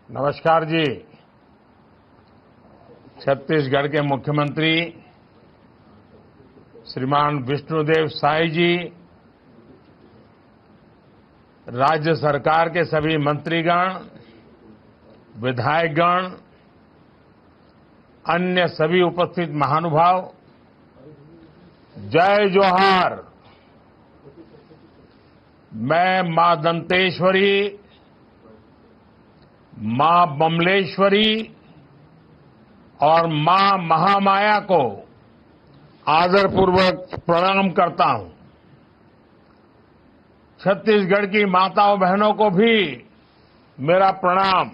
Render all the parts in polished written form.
नमस्कार जी। छत्तीसगढ़ के मुख्यमंत्री श्रीमान विष्णुदेव साय जी, राज्य सरकार के सभी मंत्रीगण, विधायकगण, अन्य सभी उपस्थित महानुभाव, जय जोहार। मैं मां दंतेश्वरी, मां बमलेश्वरी और मां महामाया को आदरपूर्वक प्रणाम करता हूं। छत्तीसगढ़ की माताओं बहनों को भी मेरा प्रणाम।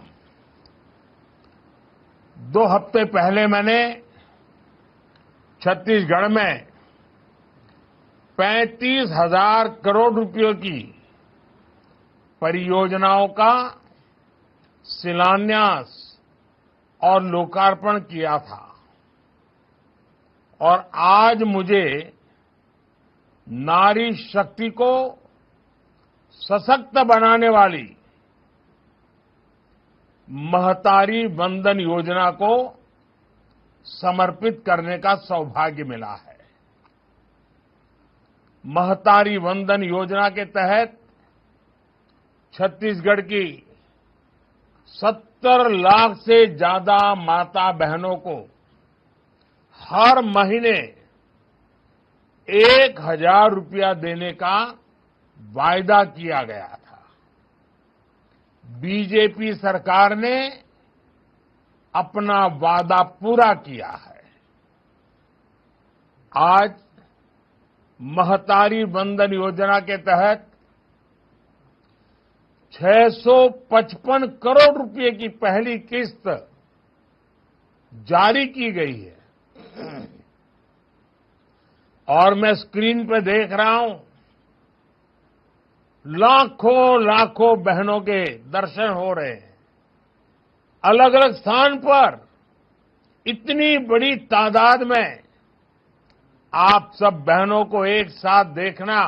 2 हफ्ते पहले मैंने छत्तीसगढ़ में 35,000 करोड़ रुपयों की परियोजनाओं का शिलान्यास और लोकार्पण किया था और आज मुझे नारी शक्ति को सशक्त बनाने वाली महतारी वंदन योजना को समर्पित करने का सौभाग्य मिला है। महतारी वंदन योजना के तहत छत्तीसगढ़ की 70 लाख से ज्यादा माता बहनों को हर महीने 1,000 रुपया देने का वायदा किया गया था। बीजेपी सरकार ने अपना वादा पूरा किया है। आज महतारी वंदन योजना के तहत 655 करोड़ रुपए की पहली किस्त जारी की गई है और मैं स्क्रीन पर देख रहा हूं लाखों बहनों के दर्शन हो रहे हैं। अलग अलग स्थान पर इतनी बड़ी तादाद में आप सब बहनों को एक साथ देखना,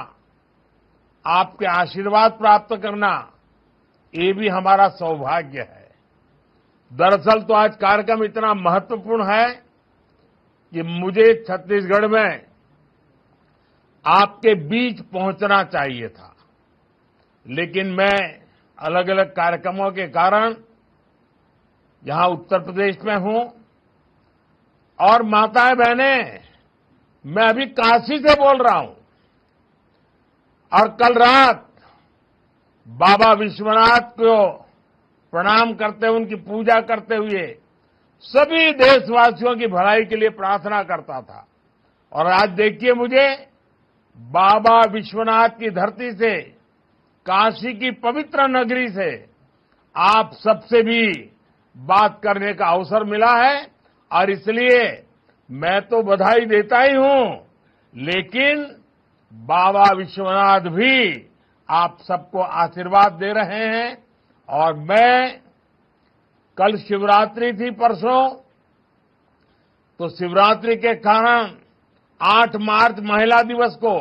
आपके आशीर्वाद प्राप्त करना, ये भी हमारा सौभाग्य है। दरअसल तो आज कार्यक्रम इतना महत्वपूर्ण है कि मुझे छत्तीसगढ़ में आपके बीच पहुंचना चाहिए था, लेकिन मैं अलग अलग कार्यक्रमों के कारण यहां उत्तर प्रदेश में हूं। और माताएं बहनें, मैं अभी काशी से बोल रहा हूं और कल रात बाबा विश्वनाथ को प्रणाम करते हुए, उनकी पूजा करते हुए सभी देशवासियों की भलाई के लिए प्रार्थना करता था। और आज देखिए, मुझे बाबा विश्वनाथ की धरती से, काशी की पवित्र नगरी से आप सबसे भी बात करने का अवसर मिला है और इसलिए मैं तो बधाई देता ही हूं, लेकिन बाबा विश्वनाथ भी आप सबको आशीर्वाद दे रहे हैं। और मैं, कल शिवरात्रि थी परसों, तो शिवरात्रि के कारण 8 मार्च महिला दिवस को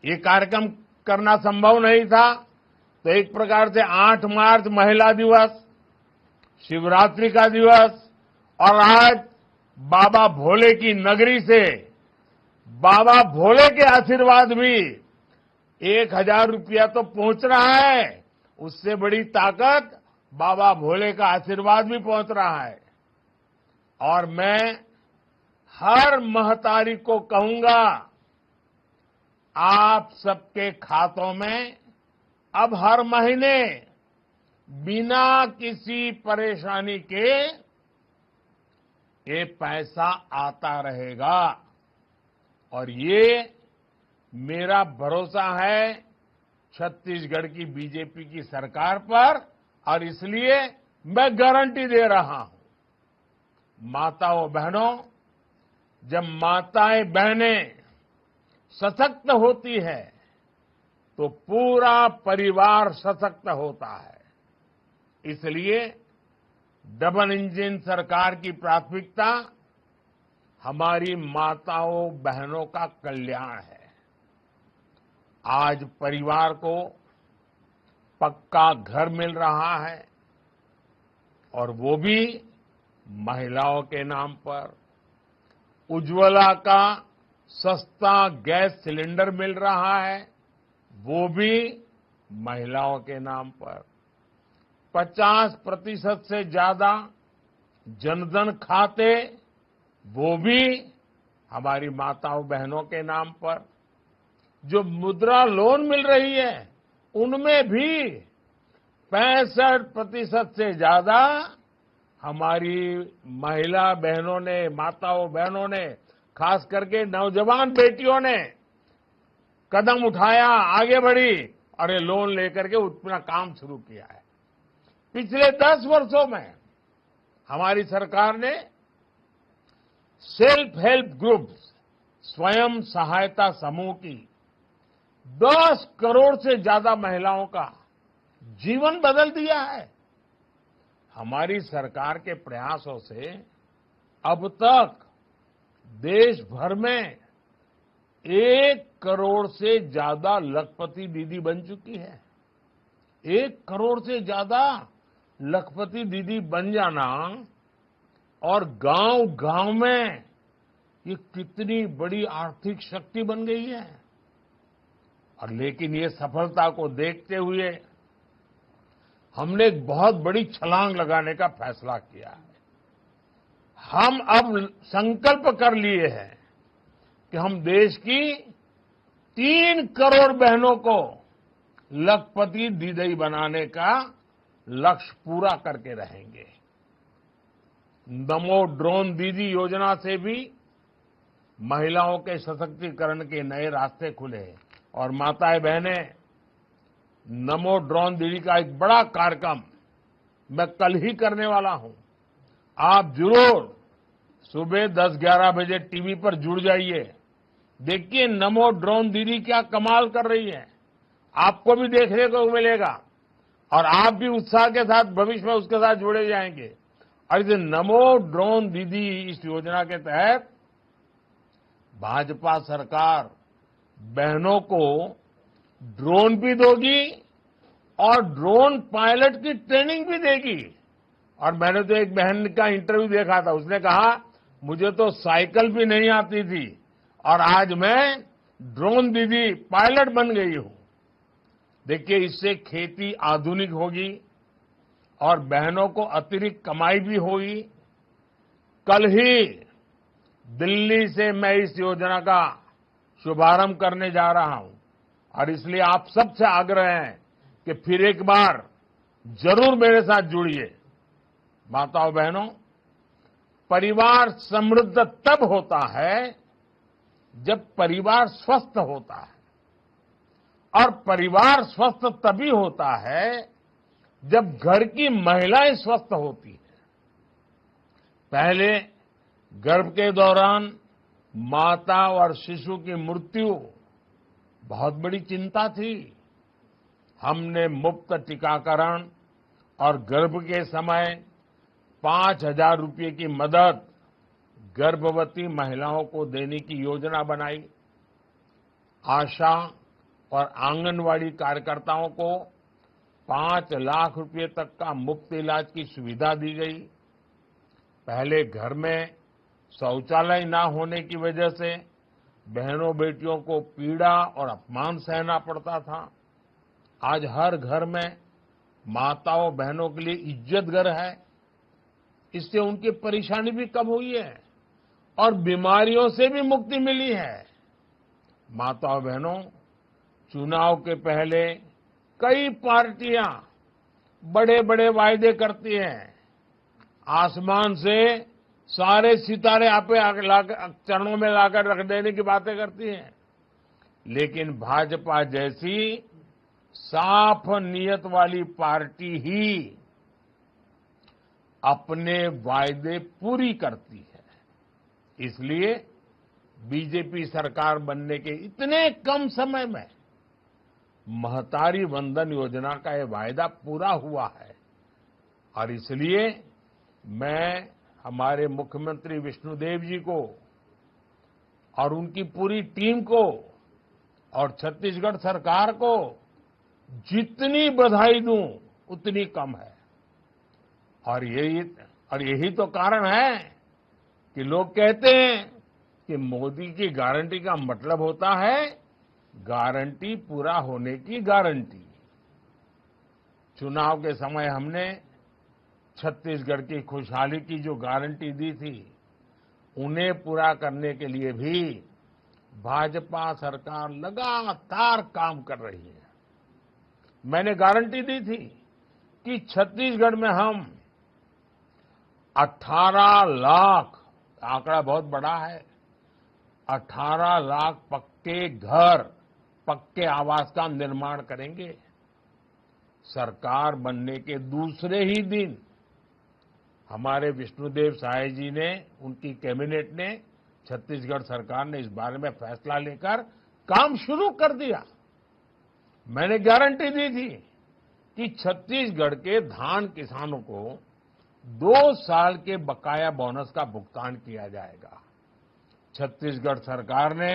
ये कार्यक्रम करना संभव नहीं था। तो एक प्रकार से 8 मार्च महिला दिवस, शिवरात्रि का दिवस और आज बाबा भोले की नगरी से बाबा भोले के आशीर्वाद भी 1,000 रुपया तो पहुंच रहा है, उससे बड़ी ताकत बाबा भोले का आशीर्वाद भी पहुंच रहा है। और मैं हर महतारी को कहूंगा, आप सबके खातों में अब हर महीने बिना किसी परेशानी के ये पैसा आता रहेगा। और ये मेरा भरोसा है छत्तीसगढ़ की बीजेपी की सरकार पर और इसलिए मैं गारंटी दे रहा हूं। माताओं बहनों, जब माताएं बहनें सशक्त होती है तो पूरा परिवार सशक्त होता है। इसलिए डबल इंजन सरकार की प्राथमिकता हमारी माताओं बहनों का कल्याण है। आज परिवार को पक्का घर मिल रहा है, और वो भी महिलाओं के नाम पर। उज्ज्वला का सस्ता गैस सिलेंडर मिल रहा है, वो भी महिलाओं के नाम पर। 50% से ज्यादा जनधन खाते, वो भी हमारी माताओं बहनों के नाम पर। जो मुद्रा लोन मिल रही है, उनमें भी 65% से ज्यादा हमारी महिला बहनों ने, माताओं बहनों ने, खास करके नौजवान बेटियों ने कदम उठाया, आगे बढ़ी और ये लोन लेकर के अपना काम शुरू किया है। पिछले 10 वर्षों में हमारी सरकार ने सेल्फ हेल्प ग्रुप्स, स्वयं सहायता समूह की 10 करोड़ से ज्यादा महिलाओं का जीवन बदल दिया है। हमारी सरकार के प्रयासों से अब तक देश भर में 1 करोड़ से ज्यादा लखपति दीदी बन चुकी है। 1 करोड़ से ज्यादा लखपति दीदी बन जाना, और गांव-गांव में ये कितनी बड़ी आर्थिक शक्ति बन गई है। और लेकिन ये सफलता को देखते हुए हमने एक बहुत बड़ी छलांग लगाने का फैसला किया है। हम अब संकल्प कर लिए हैं कि हम देश की 3 करोड़ बहनों को लखपति दीदी बनाने का लक्ष्य पूरा करके रहेंगे। नमो ड्रोन दीदी योजना से भी महिलाओं के सशक्तिकरण के नए रास्ते खुले और माताएं बहनें, नमो ड्रोन दीदी का एक बड़ा कार्यक्रम मैं कल ही करने वाला हूं। आप जरूर सुबह 10-11 बजे टीवी पर जुड़ जाइए। देखिए नमो ड्रोन दीदी क्या कमाल कर रही है, आपको भी देखने को मिलेगा और आप भी उत्साह के साथ भविष्य में उसके साथ जुड़े जाएंगे। और इस नमो ड्रोन दीदी इस योजना के तहत भाजपा सरकार बहनों को ड्रोन भी दोगी और ड्रोन पायलट की ट्रेनिंग भी देगी। और मैंने तो एक बहन का इंटरव्यू देखा था, उसने कहा मुझे तो साइकिल भी नहीं आती थी और आज मैं ड्रोन दीदी पायलट बन गई हूं। देखिए इससे खेती आधुनिक होगी और बहनों को अतिरिक्त कमाई भी होगी। कल ही दिल्ली से मैं इस योजना का शुभारंभ करने जा रहा हूं और इसलिए आप सबसे आग्रह है कि फिर एक बार जरूर मेरे साथ जुड़िए। माताओं बहनों, परिवार समृद्ध तब होता है जब परिवार स्वस्थ होता है, और परिवार स्वस्थ तभी होता है जब घर की महिलाएं स्वस्थ होती हैं। पहले गर्भ के दौरान माता और शिशु की मृत्यु बहुत बड़ी चिंता थी। हमने मुफ्त टीकाकरण और गर्भ के समय 5,000 रुपये की मदद गर्भवती महिलाओं को देने की योजना बनाई। आशा और आंगनवाड़ी कार्यकर्ताओं को 5 लाख रुपये तक का मुफ्त इलाज की सुविधा दी गई। पहले घर में शौचालय न होने की वजह से बहनों बेटियों को पीड़ा और अपमान सहना पड़ता था। आज हर घर में माताओं बहनों के लिए इज्जत घर है। इससे उनकी परेशानी भी कम हुई है और बीमारियों से भी मुक्ति मिली है। माताओं बहनों, चुनाव के पहले कई पार्टियां बड़े बड़े वायदे करती हैं, आसमान से सारे सितारे आप चरणों में लाकर रख देने की बातें करती हैं, लेकिन भाजपा जैसी साफ नियत वाली पार्टी ही अपने वायदे पूरी करती है। इसलिए बीजेपी सरकार बनने के इतने कम समय में महतारी वंदन योजना का ये वायदा पूरा हुआ है। और इसलिए मैं हमारे मुख्यमंत्री विष्णुदेव जी को और उनकी पूरी टीम को और छत्तीसगढ़ सरकार को जितनी बधाई दूं उतनी कम है। और यही तो कारण है कि लोग कहते हैं कि मोदी की गारंटी का मतलब होता है गारंटी पूरा होने की गारंटी। चुनाव के समय हमने छत्तीसगढ़ की खुशहाली की जो गारंटी दी थी, उन्हें पूरा करने के लिए भी भाजपा सरकार लगातार काम कर रही है। मैंने गारंटी दी थी कि छत्तीसगढ़ में हम 18 लाख, आंकड़ा बहुत बड़ा है, 18 लाख पक्के घर, पक्के आवास का निर्माण करेंगे। सरकार बनने के दूसरे ही दिन हमारे विष्णुदेव साय जी ने, उनकी कैबिनेट ने, छत्तीसगढ़ सरकार ने इस बारे में फैसला लेकर काम शुरू कर दिया। मैंने गारंटी दी थी कि छत्तीसगढ़ के धान किसानों को 2 साल के बकाया बोनस का भुगतान किया जाएगा। छत्तीसगढ़ सरकार ने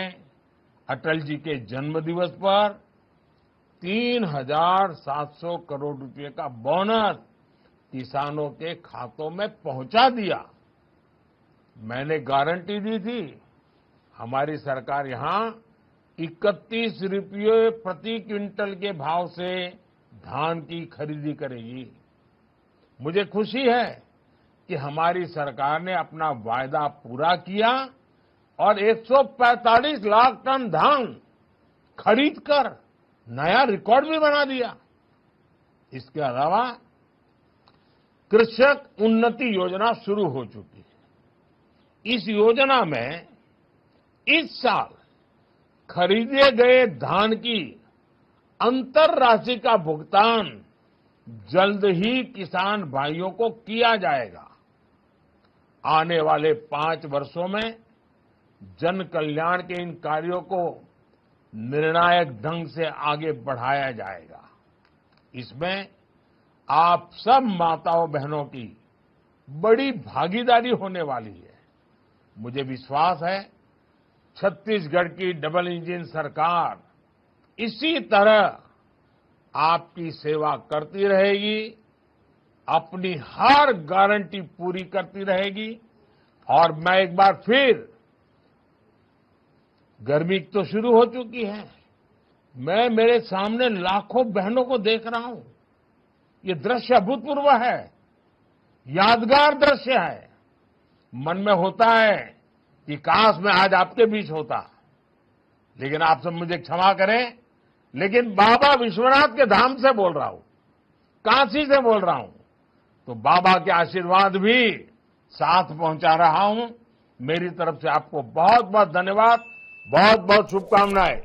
अटल जी के जन्मदिवस पर 3,700 करोड़ रुपए का बोनस किसानों के खातों में पहुंचा दिया। मैंने गारंटी दी थी हमारी सरकार यहां 31 रुपये प्रति क्विंटल के भाव से धान की खरीदी करेगी। मुझे खुशी है कि हमारी सरकार ने अपना वायदा पूरा किया और 145 लाख टन धान खरीदकर नया रिकॉर्ड भी बना दिया। इसके अलावा कृषक उन्नति योजना शुरू हो चुकी है। इस योजना में इस साल खरीदे गए धान की अंतर राशि का भुगतान जल्द ही किसान भाइयों को किया जाएगा। आने वाले 5 वर्षों में जन कल्याण के इन कार्यों को निर्णायक ढंग से आगे बढ़ाया जाएगा। इसमें आप सब माताओं बहनों की बड़ी भागीदारी होने वाली है। मुझे विश्वास है छत्तीसगढ़ की डबल इंजन सरकार इसी तरह आपकी सेवा करती रहेगी, अपनी हर गारंटी पूरी करती रहेगी। और मैं एक बार फिर, गर्मी तो शुरू हो चुकी है, मैं मेरे सामने लाखों बहनों को देख रहा हूं। ये दृश्य अभूतपूर्व है, यादगार दृश्य है। मन में होता है कि काश मैं आज आपके बीच होता, लेकिन आप सब मुझे क्षमा करें, लेकिन बाबा विश्वनाथ के धाम से बोल रहा हूं, काशी से बोल रहा हूं, तो बाबा के आशीर्वाद भी साथ पहुंचा रहा हूं। मेरी तरफ से आपको बहुत बहुत धन्यवाद, बहुत बहुत शुभकामनाएं।